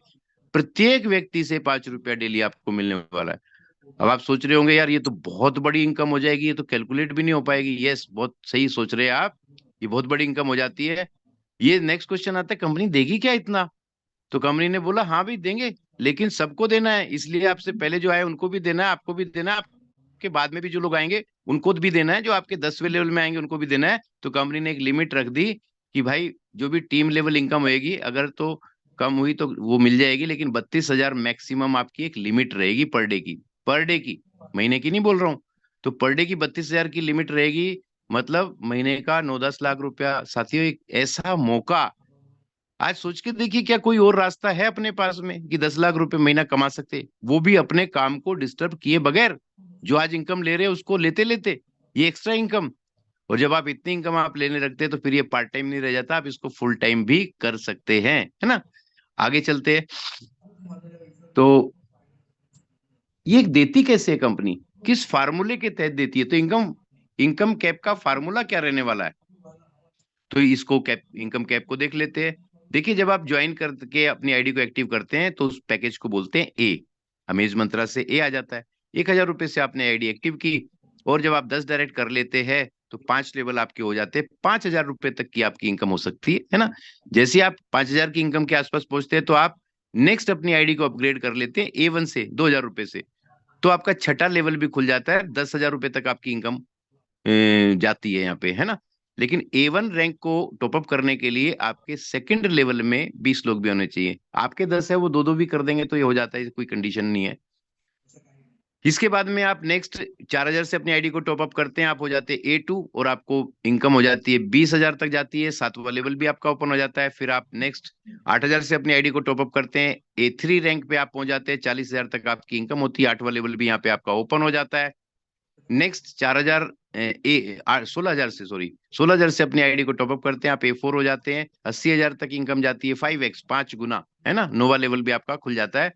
प्रत्येक व्यक्ति से 5 रुपया डेली आपको मिलने वाला है। अब आप सोच रहे होंगे यार ये तो बहुत बड़ी इनकम हो जाएगी, ये तो कैलकुलेट भी नहीं हो पाएगी। यस, बहुत सही सोच रहे हैं आप, ये बहुत बड़ी इनकम हो जाती है। ये नेक्स्ट क्वेश्चन आता है, कंपनी देगी क्या इतना? तो कंपनी ने बोला हाँ भी देंगे, लेकिन सबको देना है, इसलिए आपसे पहले जो आए उनको भी देना है, आपको भी देना है, आपके बाद में भी जो लोग आएंगे उनको भी देना है, जो आपके 10वें लेवल में आएंगे उनको भी देना है। तो कंपनी ने एक लिमिट रख दी कि भाई जो भी टीम लेवल इनकम होगी, अगर तो कम हुई तो वो मिल जाएगी, लेकिन 32,000 मैक्सिमम आपकी एक लिमिट रहेगी पर डे की। पर डे की, महीने की नहीं बोल रहा हूँ। तो पर डे की 32,000 की लिमिट रहेगी, मतलब महीने का 9-10 लाख रुपया। साथियों एक ऐसा मौका, आज सोच के देखिए क्या कोई और रास्ता है अपने पास में कि 10 लाख रुपए महीना कमा सकते, वो भी अपने काम को डिस्टर्ब किए बगैर। जो आज इनकम ले रहे हैं उसको लेते लेते ये एक्स्ट्रा इनकम। और जब आप इतनी इनकम आप लेने लगते हैं तो फिर ये पार्ट टाइम नहीं रह जाता, आप इसको फुल टाइम भी कर सकते हैं, है ना। आगे चलते हैं, तो ये देती कैसे है कंपनी, किस फार्मूले के तहत देती है? तो इनकम कैप का फार्मूला क्या रहने वाला है, तो इसको इनकम कैप को देख लेते हैं। देखिए जब आप ज्वाइन करके अपनी आईडी को एक्टिव करते हैं तो उस पैकेज को बोलते हैं ए। अमेज मंत्रा से ए आ जाता है। 1,000 रुपए से आपने आईडी एक्टिव की, और जब आप 10 डायरेक्ट कर लेते हैं तो 5 लेवल आपके हो जाते हैं, 5,000 रुपए तक की आपकी इनकम हो सकती है ना। जैसे आप 5,000 की इनकम के आसपास पहुंचते हैं तो आप नेक्स्ट अपनी आईडी को अपग्रेड कर लेते हैं A1 से 2,000 रुपए से, तो आपका छठा लेवल भी खुल जाता है, 10,000 रुपए तक आपकी इनकम जाती है यहाँ पे, है ना। लेकिन A1 रैंक को टॉपअप करने के लिए आपके सेकंड लेवल में 20 लोग भी होने चाहिए। आपके 10 है, वो दो दो भी कर देंगे तो ये हो जाता है, कोई कंडीशन नहीं है। इसके बाद में आप नेक्स्ट 4,000 से अपनी आईडी को टॉपअप करते हैं, आप हो जाते हैं A2 और आपको इनकम हो जाती है 20,000 तक जाती है, 7वां लेवल भी आपका ओपन हो जाता है। फिर आप नेक्स्ट 8,000 से अपनी आईडी को टॉपअप करते हैं, A3 रैंक पे आप पहुंच जाते हैं, 40,000 तक आपकी इनकम होती है, 8वां लेवल भी यहाँ पे आपका ओपन हो जाता है। नेक्स्ट 4,000 16,000 से 16,000 से अपनी आईडी को टॉपअप करते हैं, आप A4 हो जाते हैं, 80,000 तक इनकम जाती है, 5x 5 गुना, है ना। 9वां लेवल भी आपका खुल जाता है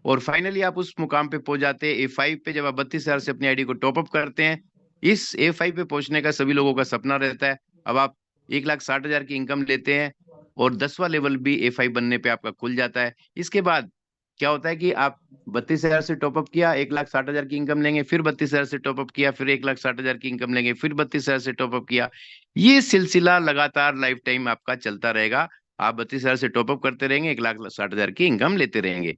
और फाइनली आप उस मुकाम पे पहुंच जाते हैं A5 पे, जब आप 32,000 से अपनी आईडी को टॉपअप करते हैं। इस A5 पे पहुंचने का सभी लोगों का सपना रहता है। अब आप 1,60,000 की इनकम लेते हैं और 10वां लेवल भी A5 बनने पे आपका खुल जाता है। इसके बाद क्या होता है कि आप 32,000 से टॉपअप किया, 1,60,000 की इनकम लेंगे, फिर 32,000 से टॉपअप किया, फिर 1,60,000 की इनकम लेंगे, फिर 32,000 से टॉपअप किया। ये सिलसिला लगातार लाइफ टाइम आपका चलता रहेगा। आप 32,000 से टॉपअप करते रहेंगे, 1,60,000 की इनकम लेते रहेंगे।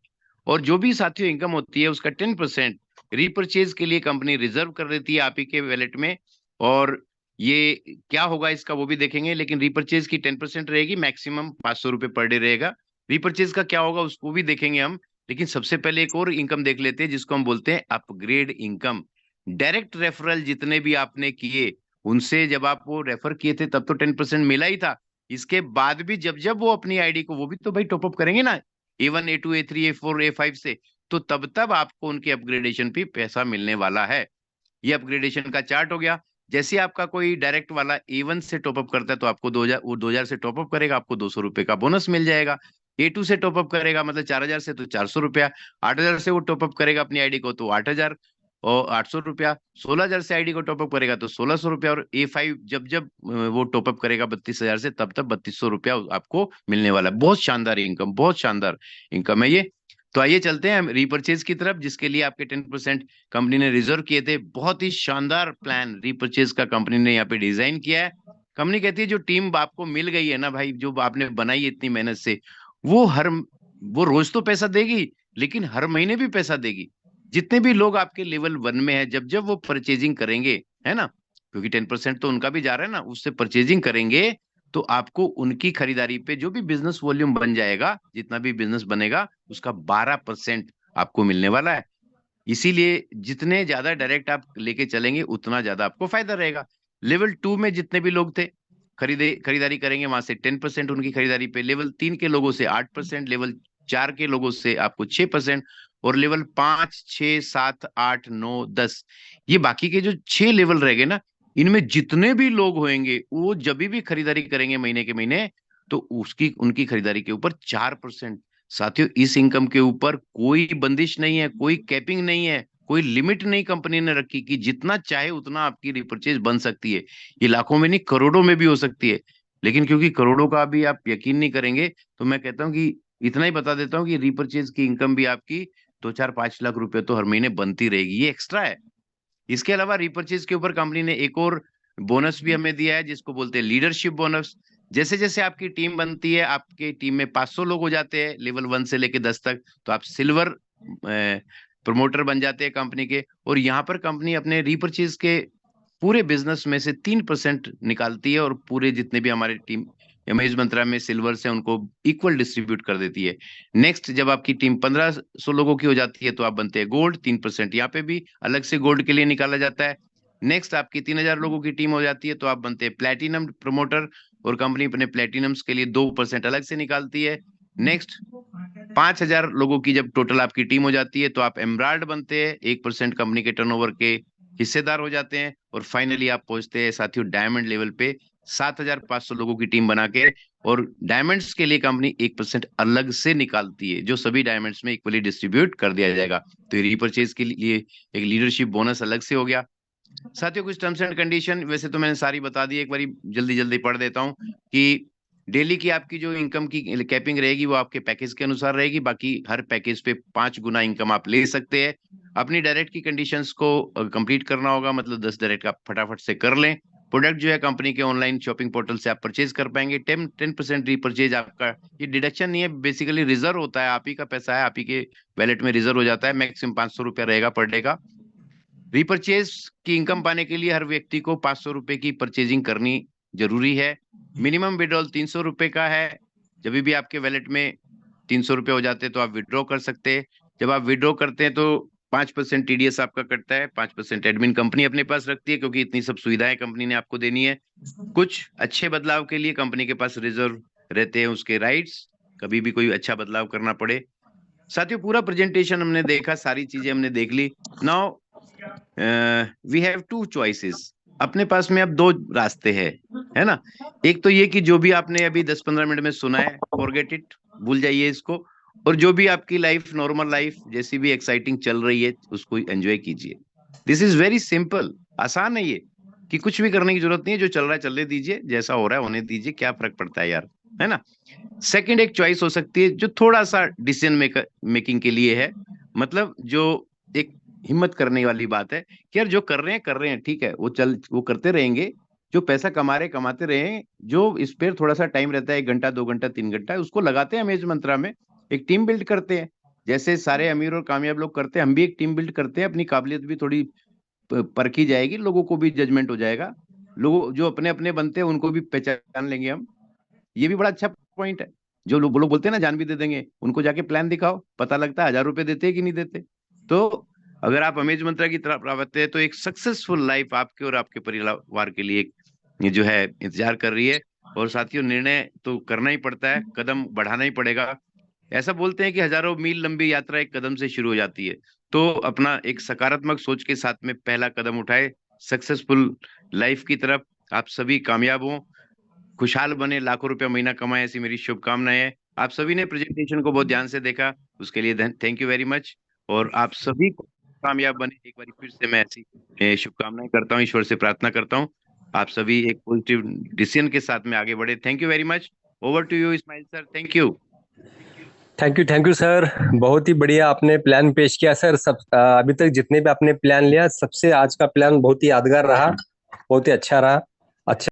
और जो भी साथियों इनकम होती है उसका 10% रीपरचेज के लिए कंपनी रिजर्व कर देती है आप ही के वैलेट में। और ये क्या होगा इसका वो भी देखेंगे, लेकिन रीपरचेज की 10% रहेगी, मैक्सिमम 500 रुपए पर डे रहेगा। रीपरचेज का क्या होगा उसको भी देखेंगे हम, लेकिन सबसे पहले एक और इनकम देख लेते हैं जिसको हम बोलते हैं अपग्रेड इनकम। डायरेक्ट रेफरल जितने भी आपने किए उनसे जब आप वो रेफर किए थे तब तो 10% मिला ही था। इसके बाद भी जब जब वो अपनी आईडी को, वो भी तो भाई टॉपअप करेंगे ना A1 A2 A3 A4 A5 से, तो तब तब आपको उनके अपग्रेडेशन पे पैसा मिलने वाला है। ये अपग्रेडेशन का चार्ट हो गया। जैसे आपका कोई डायरेक्ट वाला A1 से टॉपअप करता है तो आपको 2,000, वो 2,000 से टॉपअप करेगा, आपको 200 रुपए का बोनस मिल जाएगा। A2 से टॉपअप करेगा मतलब 4,000 से तो 400 रुपया, 8,000 से वो टॉपअप करेगा अपनी आईडी को तो 8,000 और 800 रुपया, 16,000 से आईडी को टॉपअप करेगा तो 1,600 रुपया, और A5 जब जब वो टॉपअप करेगा 32,000 से तब तब 3,200 रुपया आपको मिलने वाला है। बहुत शानदार इनकम, बहुत शानदार इनकम है ये। तो आइए चलते हैं रीपर्चेज की तरफ, जिसके लिए आपके 10% कंपनी ने रिजर्व किए थे। बहुत ही शानदार प्लान रीपर्चेज का कंपनी ने यहाँ पे डिजाइन किया है। कंपनी कहती है जो टीम आपको मिल गई है ना भाई, जो आपने बनाई है इतनी मेहनत से, वो वो रोज तो पैसा देगी लेकिन हर महीने भी पैसा देगी। जितने भी लोग आपके लेवल 1 में है, जब जब वो परचेजिंग करेंगे, है ना, क्योंकि 10% तो उनका भी जा रहा है ना, उससे परचेजिंग करेंगे तो आपको उनकी खरीदारी पे जो भी बिजनेस वॉल्यूम बन जाएगा, जितना भी बिजनेस बनेगा उसका 12% आपको मिलने वाला है। इसीलिए जितने ज्यादा डायरेक्ट आप लेके चलेंगे उतना ज्यादा आपको फायदा रहेगा। लेवल 2 में जितने भी लोग थे खरीदारी करेंगे, वहां से 10% उनकी खरीदारी पे, लेवल 3 के लोगों से 8%, लेवल 4 के लोगों से आपको 6%, और लेवल 5 6 7 8 9 10, ये बाकी के जो 6 लेवल रहेंगे ना, इनमें जितने भी लोग होंगे वो जब भी खरीदारी करेंगे महीने के महीने, तो उसकी उनकी खरीदारी के ऊपर 4%। साथियों इस इनकम के ऊपर कोई बंदिश नहीं है, कोई कैपिंग नहीं है, कोई लिमिट नहीं कंपनी ने रखी कि जितना चाहे उतना आपकी रिपर्चेज बन सकती है। ये लाखों में नहीं करोड़ों में भी हो सकती है, लेकिन क्योंकि करोड़ों का भी आप यकीन नहीं करेंगे तो मैं कहता हूँ कि इतना ही बता देता हूँ कि रिपर्चेज की इनकम भी आपकी 2 4 5 लाख रुपए तो हर महीने बनती रहेगी, ये एक्स्ट्रा है। इसके अलावा रिपर्चेज के ऊपर कंपनी ने एक और बोनस भी हमें दिया है जिसको बोलते हैं लीडरशिप बोनस। जैसे जैसे आपकी टीम बनती है, आपकी टीम में 500 लोग हो जाते हैं लेवल 1 से लेके 10 तक, तो आप सिल्वर प्रमोटर बन जाते हैं कंपनी के। और यहाँ पर कंपनी अपने रिपर्चेज के पूरे बिजनेस में से 3% निकालती है और पूरे जितने भी हमारे टीम महेश मंत्रा में सिल्वर से उनको इक्वल डिस्ट्रीब्यूट कर देती है। नेक्स्ट जब आपकी टीम 1,500 लोगों की हो जाती है तो आप बनते हैं गोल्ड, 3% यहाँ पे भी अलग से गोल्ड के लिए निकाला जाता है। नेक्स्ट आपकी 3,000 लोगों की टीम हो जाती है तो आप बनते हैं प्लेटिनम प्रमोटर, और कंपनी अपने प्लेटिनम्स के लिए 2% अलग से निकालती है। नेक्स्ट 5,000 लोगों की जब टोटल आपकी टीम हो जाती है तो आप एमराल्ड बनते हैं, 1% कंपनी के टर्नओवर के हिस्सेदार हो जाते हैं। और फाइनली आप पहुंचते हैं साथियों डायमंड लेवल पे, 7,500 लोगों की टीम बना के। और डायमंड्स के लिए कंपनी 1% अलग से निकालती है, जो सभी डायमंड्स में इक्वली डिस्ट्रीब्यूट कर दिया जाएगा। तो रिपर्चेज के लिए एक लीडरशिप बोनस अलग से हो गया। साथियों कुछ टर्म्स एंड कंडीशन वैसे तो मैंने सारी बता दी, एक बारी जल्दी जल्दी पढ़ देता हूँ कि डेली की आपकी जो इनकम की कैपिंग रहेगी वो आपके पैकेज के अनुसार रहेगी। बाकी हर पैकेज पे 5 गुना इनकम आप ले सकते हैं। अपनी डायरेक्ट की कंडीशंस को कंप्लीट करना होगा, मतलब 10 डायरेक्ट आप फटाफट से कर लें। प्रोडक्ट जो है कंपनी के ऑनलाइन शॉपिंग पोर्टल से आप परचेज कर पाएंगे। 10% रीपरचेज आपका, ये डिडक्शन नहीं है, बेसिकली रिजर्व होता है, आप ही का पैसा है, आप ही के वैलेट में रिजर्व हो जाता है। मैक्सिमम 500 रुपया रहेगा पर डे का। रीपरचेज की इनकम पाने के लिए हर व्यक्ति को 500 रुपए की परचेजिंग करनी जरूरी है। मिनिमम विड्रॉल 300 रुपए का है। जब भी आपके वैलेट में 300 रुपए हो जाते हैं तो आप विड्रॉ कर सकते हैं। जब आप विड्रॉ करते हैं तो 5% टीडीएस आपका कटता है, 5% एडमिन कंपनी अपने पास रखती है, क्योंकि इतनी सब सुविधाएं कंपनी ने आपको देनी है। कुछ अच्छे बदलाव के लिए कंपनी के पास रिजर्व रहते हैं उसके राइट्स, कभी भी कोई अच्छा बदलाव करना पड़े। साथियों, पूरा प्रेजेंटेशन हमने देखा, सारी चीजें हमने देख ली। Now we have two choices. अपने पास में अब दो रास्ते हैं, है ना। एक तो ये कि जो भी आपने अभी 10-15 मिनट में सुना है, फॉरगेट इट, भूल जाइए इसको। और जो भी आपकी लाइफ, नॉर्मल लाइफ जैसी भी एक्साइटिंग चल रही है, उसको एंजॉय कीजिए। दिस इज वेरी सिंपल, आसान है ये, कि कुछ भी करने की जरूरत नहीं है। जो चल रहा है चलने दीजिए, जैसा हो रहा है होने दीजिए, क्या फर्क पड़ता है यार, है ना। सेकंड एक चॉइस हो सकती है जो थोड़ा सा डिसीजन मेकिंग के लिए है, मतलब जो एक हिम्मत करने वाली बात है कि यार जो कर रहे हैं ठीक है, वो करते रहेंगे। जो पैसा कमाते रहे, जो इस पर थोड़ा सा टाइम रहता है, 1 घंटा 2 घंटा 3 घंटा, उसको लगाते हैं अमेज मंत्रा में, एक टीम बिल्ड करते हैं। जैसे सारे अमीर और कामयाब लोग करते हैं, हम भी एक टीम बिल्ड करते हैं। अपनी काबिलियत भी थोड़ी परखी जाएगी, लोगों को भी जजमेंट हो जाएगा, लोग जो अपने अपने बनते हैं उनको भी पहचान लेंगे हम। ये भी बड़ा अच्छा पॉइंट है। जो लोग बोलते हैं ना जान भी दे देंगे, उनको जाके प्लान दिखाओ, पता लगता है 1000 रुपए देते हैं कि नहीं देते। तो अगर आप अमेज मंत्रा की तरफ आवते हैं तो एक सक्सेसफुल लाइफ आपके और आपके परिवार के लिए ये जो है इंतजार कर रही है। और साथियों, निर्णय तो करना ही पड़ता है, कदम बढ़ाना ही पड़ेगा। ऐसा बोलते हैं कि हजारों मील लंबी यात्रा एक कदम से शुरू हो जाती है। तो अपना एक सकारात्मक सोच के साथ में पहला कदम उठाए सक्सेसफुल लाइफ की तरफ। आप सभी कामयाब हों, खुशहाल बने, लाखों रुपया महीना कमाए, ऐसी मेरी शुभकामनाएं हैं। आप सभी ने प्रेजेंटेशन को बहुत ध्यान से देखा, उसके लिए थैंक यू वेरी मच। और आप सभी को कामयाब बने, एक बार फिर से मैं ऐसी शुभकामनाएं करता हूँ, ईश्वर से प्रार्थना करता हूँ। आप सभी एक पॉजिटिव डिसीजन के साथ में आगे बढ़े। Thank you very much. Over to you Ismail sir, thank you. Thank you sir, बहुत ही बढ़िया आपने प्लान पेश किया सर। सब अभी तक जितने भी आपने प्लान लिया, सबसे आज का प्लान बहुत ही यादगार रहा, बहुत ही अच्छा रहा। अच्छा